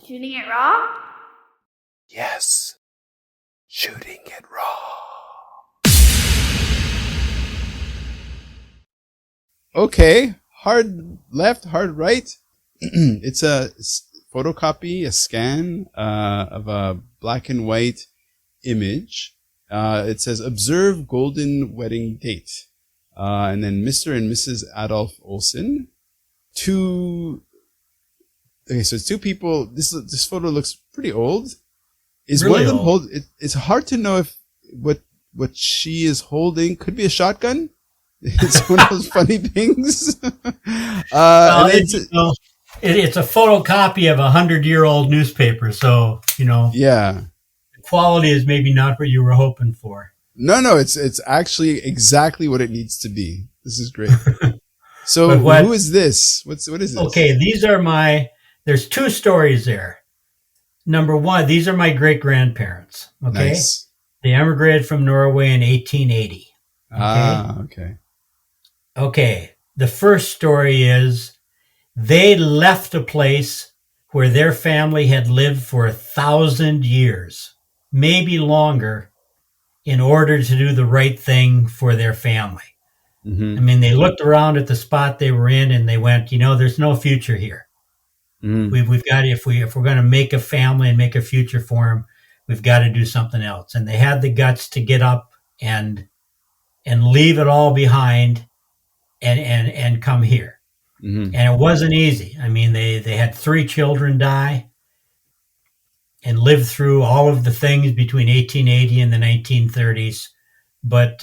Shooting it raw? Yes. Shooting it raw. Okay. Hard left, hard right. It's a photocopy, a scan of a black and white image. It says, observe golden wedding date. And then Mr. and Mrs. Adolf Olson. Okay, so it's two people. This photo looks pretty old. Is really one of them it's hard to know if what she is holding could be a shotgun. It's one of those funny things. It's a photocopy of a 100-year-old newspaper, so yeah, the quality is maybe not what you were hoping for. No, it's actually exactly what it needs to be. This is great. So who is this? What is this? Okay, there's two stories there. Number one, these are my great-grandparents. Okay, nice. They emigrated from Norway in 1880. Okay? Okay. The first story is they left a place where their family had lived for 1,000 years, maybe longer, in order to do the right thing for their family. Mm-hmm. I mean, they looked around at the spot they were in and they went, there's no future here. Mm-hmm. We've got, if we're going to make a family and make a future for them, we've got to do something else. And they had the guts to get up and leave it all behind and come here. Mm-hmm. And it wasn't easy. I mean, they had 3 children die and lived through all of the things between 1880 and the 1930s, but,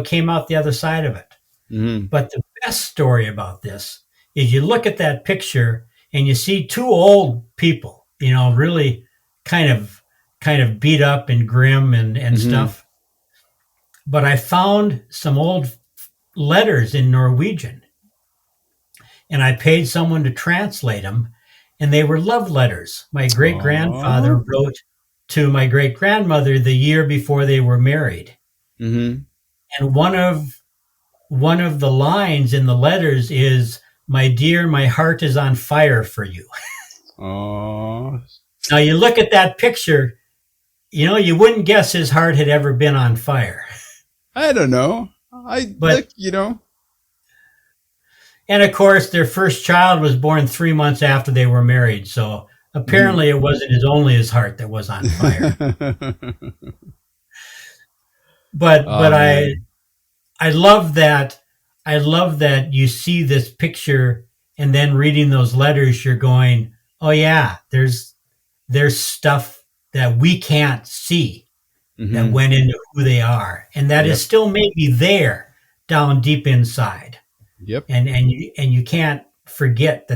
came out the other side of it. Mm-hmm. But the best story about this is you look at that picture and you see 2 old people, really kind of beat up and grim and mm-hmm. stuff. But I found some old letters in Norwegian and I paid someone to translate them, and they were love letters. My great-grandfather wrote to my great-grandmother the year before they were married. Mm-hmm. And one of the lines in the letters is, "My dear, my heart is on fire for you." Aww. Now you look at that picture, you wouldn't guess his heart had ever been on fire. I don't know. And of course, their first child was born 3 months after they were married. So apparently it wasn't only his heart that was on fire. But I love that. I love that you see this picture and then reading those letters, you're going, oh yeah, there's stuff that we can't see mm-hmm. that went into who they are. And that is still maybe there down deep inside. Yep. And you can't forget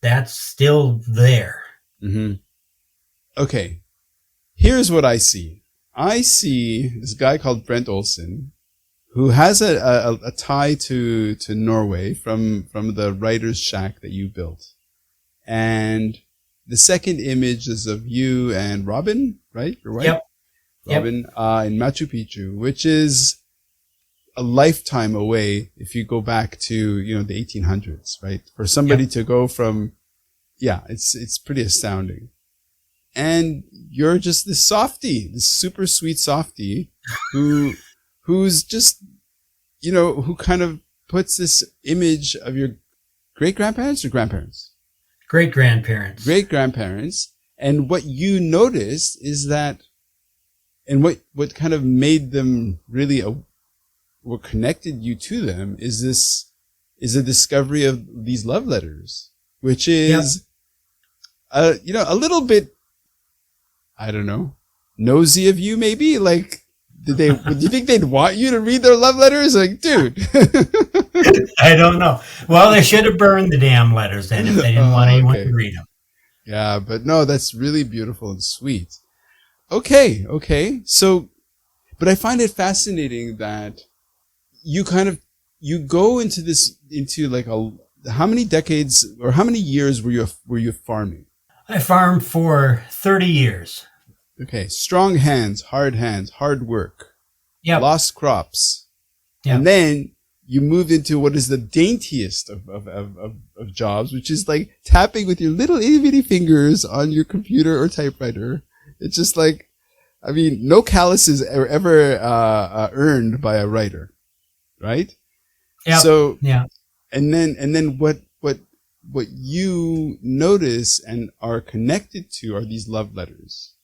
that's still there. Mm-hmm. Okay. Here's what I see. I see this guy called Brent Olson, who has a tie to Norway from the writer's shack that you built. And the second image is of you and Robin, right? Your wife? Yep. Robin, in Machu Picchu, which is a lifetime away if you go back to, the 1800s, right? For somebody to go from, it's pretty astounding. And you're just this softie, this super sweet softie who's just, who kind of puts this image of your great-grandparents or grandparents? Great-grandparents. Great-grandparents. And what you noticed is that, and what kind of made them really, what connected you to them is a discovery of these love letters, which is, a little bit, I don't know, nosy of you maybe? Like, do you think they'd want you to read their love letters? Like, dude. I don't know. Well, they should have burned the damn letters then if they didn't want anyone to read them. Yeah, but no, that's really beautiful and sweet. Okay. So, but I find it fascinating that you go into like how many decades or how many years were you farming? I farmed for 30 years. Okay. Strong hands, hard work. Yep. Lost crops. Yep. And then you move into what is the daintiest of jobs, which is like tapping with your little itty bitty fingers on your computer or typewriter. It's just like, I mean, no calluses are ever earned by a writer, right? Yeah. So, yeah. and then what you notice and are connected to are these love letters,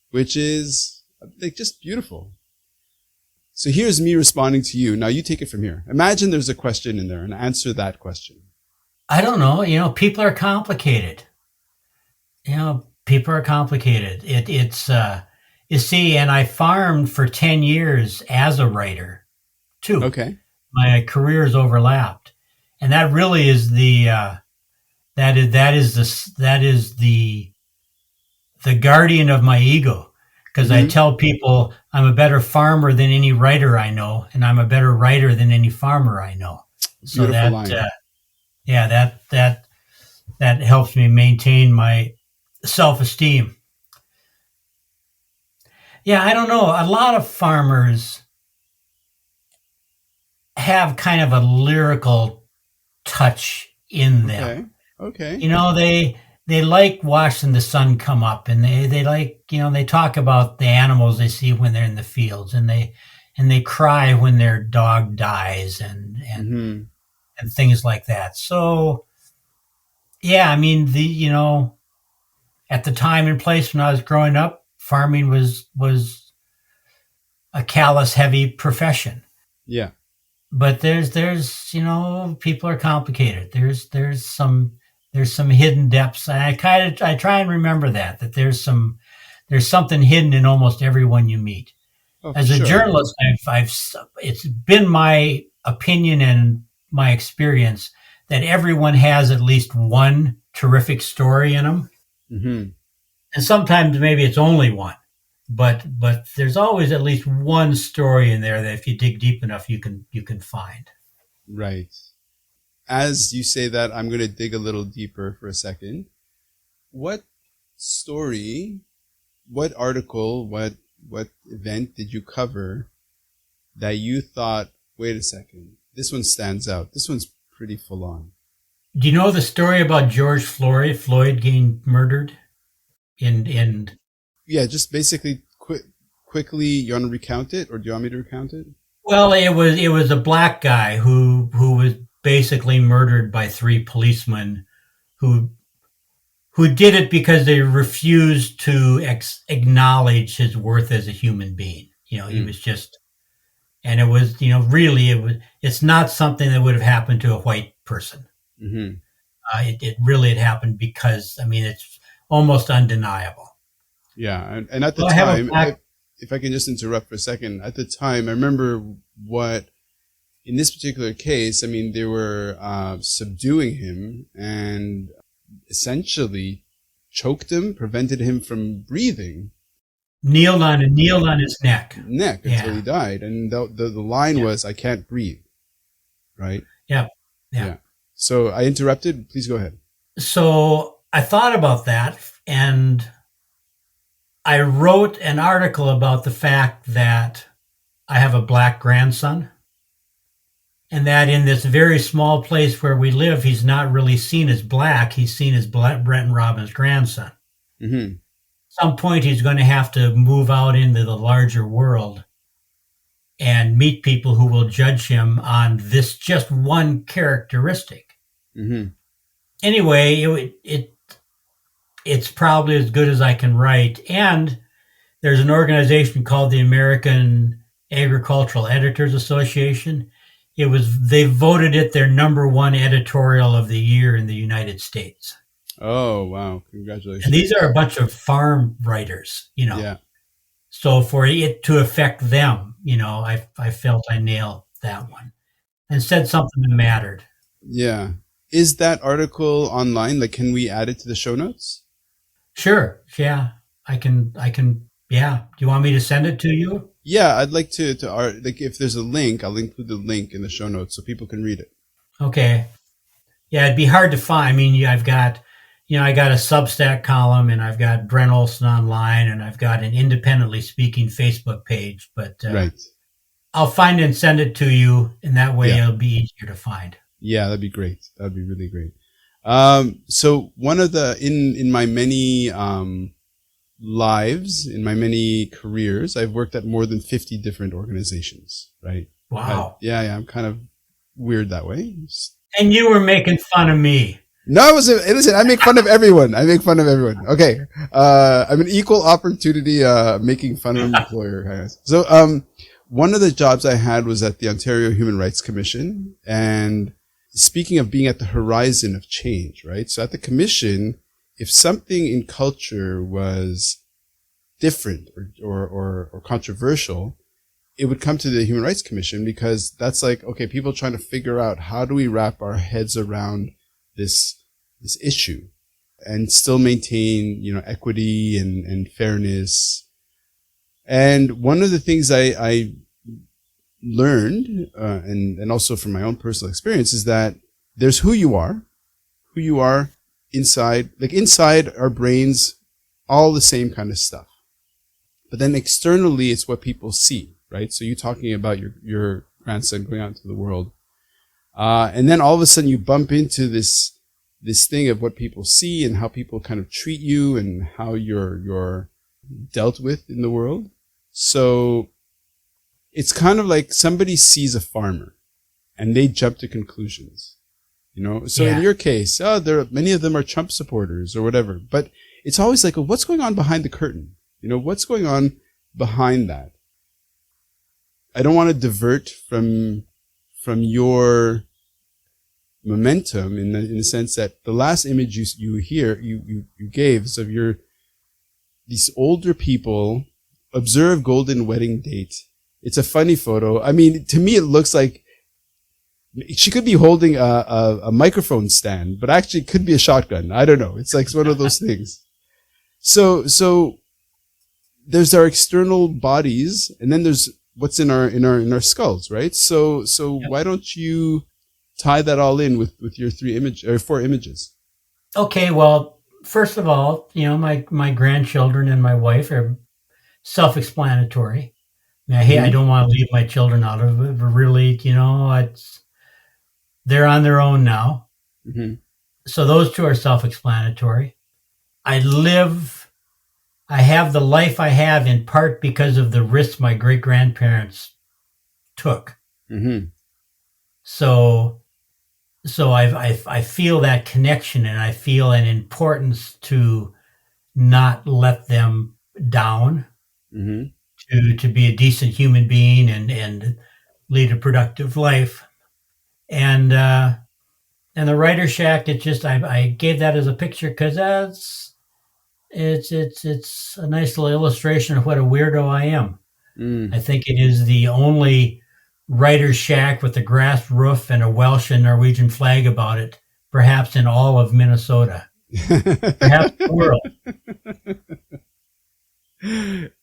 which is like just beautiful. So here's me responding to you. Now you take it from here. Imagine there's a question in there and answer that question. I don't know. People are complicated. People are complicated. It's you see, and I farmed for 10 years as a writer too. Okay. My careers overlapped. And that really is the guardian of my ego. Because I tell people I'm a better farmer than any writer I know, and I'm a better writer than any farmer I know. So Beautiful line. That helps me maintain my self-esteem. Yeah, I don't know. A lot of farmers have kind of a lyrical touch in them. Okay. They like watching the sun come up, and they like, they talk about the animals they see when they're in the fields, and they cry when their dog dies and things like that. So yeah, I mean, at the time and place when I was growing up, farming was a callous, heavy profession. Yeah. But there's people are complicated. There's some hidden depths. I try and remember that there's something hidden in almost everyone you meet. As a journalist, it's been my opinion and my experience that everyone has at least one terrific story in them. Mm-hmm. And sometimes maybe it's only one, but there's always at least one story in there that if you dig deep enough, you can find. Right. As you say that, I'm going to dig a little deeper for a second. What story, what article, what event did you cover that you thought, wait a second, this one stands out. This one's pretty full on. Do you know the story about George Floyd? Floyd getting murdered in Yeah, just basically quickly, you want to recount it, or do you want me to recount it? Well, it was a black guy who was basically murdered by three policemen who did it because they refused to acknowledge his worth as a human being. He was just, and it was, it's not something that would have happened to a white person. Mm-hmm. It really had happened because, it's almost undeniable. Yeah. And at the time, if I can just interrupt for a second, at the time, I remember in this particular case, they were subduing him and essentially choked him, prevented him from breathing. Kneeled on his neck until he died. And the line was, I can't breathe. Right? Yeah. So I interrupted. Please go ahead. So I thought about that, and I wrote an article about the fact that I have a black grandson, and that in this very small place where we live, he's not really seen as black. He's seen as Brent and Robin's grandson. Mm-hmm. At some point, he's going to have to move out into the larger world and meet people who will judge him on this just one characteristic. Mm-hmm. Anyway, it's probably as good as I can write. And there's an organization called the American Agricultural Editors Association. They voted it their number one editorial of the year in the United States. Oh, wow. Congratulations. And these are a bunch of farm writers, Yeah. So for it to affect them, I felt I nailed that one and said something that mattered. Yeah. Is that article online? Like, can we add it to the show notes? Sure. Yeah. I can. Yeah. Do you want me to send it to you? Yeah, I'd like to like, if there's a link, I'll include the link in the show notes so people can read it. Okay. Yeah, it'd be hard to find. I've got, I got a Substack column, and I've got Brent Olson online, and I've got an independently speaking Facebook page. But right. I'll find and send it to you, and that way Yeah. it'll be easier to find. Yeah, that'd be great. That'd be really great. So one of the, in my many, lives, in my many careers, I've worked at more than 50 different organizations, right? Wow. Yeah, I'm kind of weird that way. And you were making fun of me. No, I wasn't. Listen, I make fun of everyone. Okay. I'm an equal opportunity, making fun of an employer, guys. So, one of the jobs I had was at the Ontario Human Rights Commission. And speaking of being at the horizon of change, right? So at the commission, if something in culture was different or controversial, it would come to the Human Rights Commission, because that's like, okay, people trying to figure out how do we wrap our heads around this issue and still maintain, equity and fairness. And one of the things I learned, and also from my own personal experience, is that there's who you are inside, like inside our brains, all the same kind of stuff. But then externally, it's what people see, right? So you're talking about your grandson going out into the world. And then all of a sudden you bump into this thing of what people see and how people kind of treat you and how you're dealt with in the world. So it's kind of like somebody sees a farmer and they jump to conclusions, So in your case, many of them are Trump supporters or whatever, but it's always like, what's going on behind the curtain? What's going on behind that? I don't want to divert from your momentum in the sense that the last image you gave is of these older people observe golden wedding date. It's a funny photo. I mean, to me, it looks like she could be holding a microphone stand, but actually it could be a shotgun. I don't know. It's like one of those things. So there's our external bodies, and then there's what's in our skulls, right? So why don't you tie that all in with your 4 images? Okay, well, first of all, my grandchildren and my wife are self-explanatory. I don't want to leave my children out of it, but really, they're on their own now. Mm-hmm. So those 2 are self-explanatory. I have the life I have in part because of the risks my great-grandparents took. Mm-hmm. So I feel that connection, and I feel an importance to not let them down, to be a decent human being and lead a productive life. And the Writer Shack, it just, I gave that as a picture because it's a nice little illustration of what a weirdo I am. I think it is the only writer's shack with a grass roof and a Welsh and Norwegian flag about it, perhaps in all of Minnesota, perhaps the world.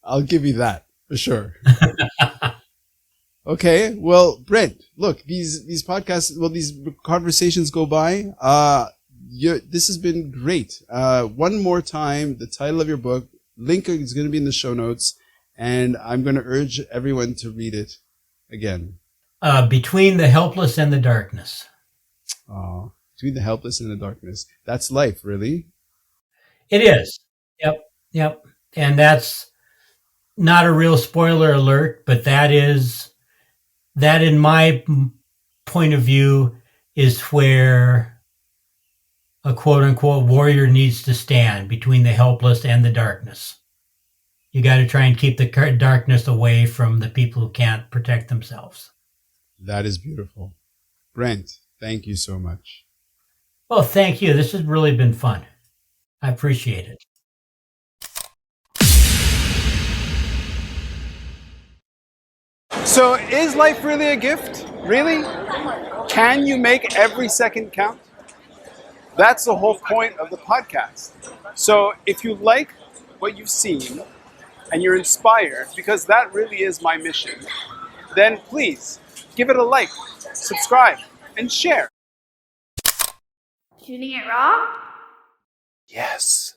I'll give you that for sure. Okay, well, Brent, look, these podcasts, these conversations go by. This has been great. One more time, the title of your book, link is going to be in the show notes, and I'm going to urge everyone to read it again. Between the Helpless and the Darkness. Oh, Between the Helpless and the Darkness. That's life, really. It is. Yep. And that's not a real spoiler alert, but that in my point of view is where a quote unquote warrior needs to stand, between the helpless and the darkness. You got to try and keep the darkness away from the people who can't protect themselves. That is beautiful. Brent, thank you so much. Well, thank you. This has really been fun. I appreciate it. So is life really a gift? Really? Can you make every second count? That's the whole point of the podcast. So if you like what you've seen and you're inspired, because that really is my mission, then please give it a like, subscribe, and share. Shooting it raw? Yes.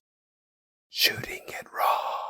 Shooting it raw.